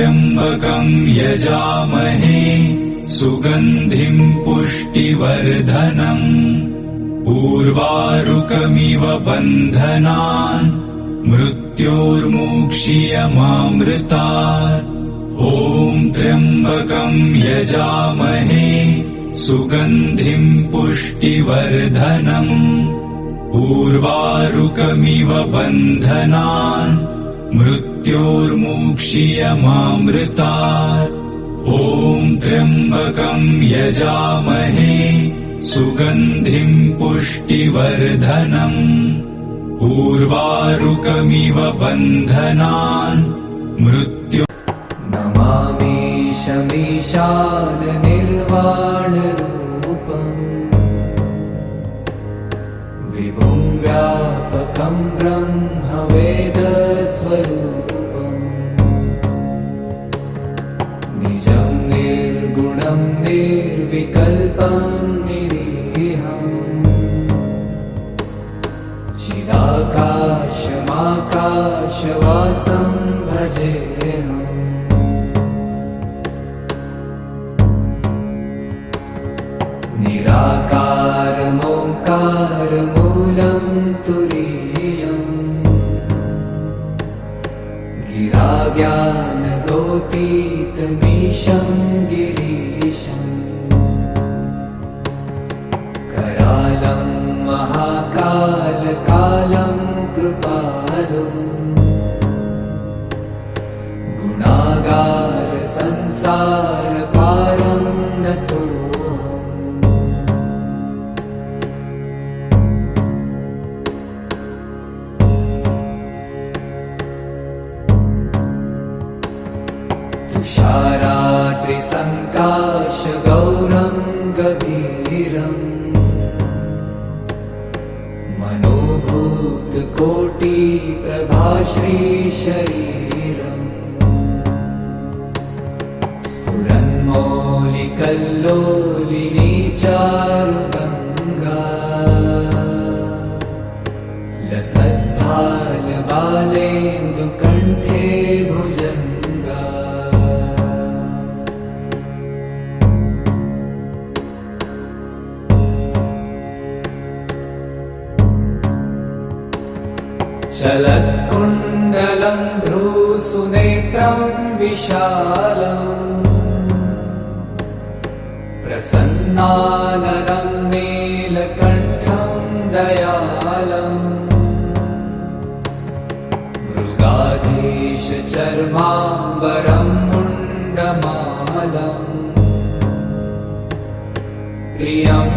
त्र्यम्बकं यजामहे सुगन्धिं पुष्टिवर्धनम् उर्वारुकमिव बन्धनान् मृत्योर्मुक्षीयमामृतात्। ॐ त्र्यम्बकं यजामहे सुगन्धिं पुष्टिवर्धनम् उर्वारुकमिव बन्धनान् मृत्योर्मुक्षीयमामृतात्। ॐ त्र्यम्बकं यजामहे सुगन्धिं पुष्टिवर्धनम् उर्वारुकमिव बन्धनान् मृत्यो नमामि शमीशाननिर्वाणरूपम् विभुं व्यापकं ब्रह्मवेदस्वरूपम् निजं निर्गुणं निर्विकल्पं निरीहम् चिदाकाशमाकाशवासं भजेऽहम्। निराकारमोङ्कारमूलं तुरीयम् गिराज्ञानगोतीतमीशं गिरीशम् करालं महाकालकालं कृपालुम् गुणागार संसारपारं नतो तुषाराद्रिसङ्काशगौरं गभीरम् मनोभूतकोटिप्रभाश्रीशरीरम् स्फुरन्मौलिकल्लोलिनी चारुगङ्गा लसद्भालबालेन्दुकण्ठे भुजङ्गा चलत्कुण्डलं भ्रूसुनेत्रं विशालम् प्रसन्नाननं नीलकण्ठं दयालम् मृगाधीशचर्माम्बरं मुण्डमालम् प्रियं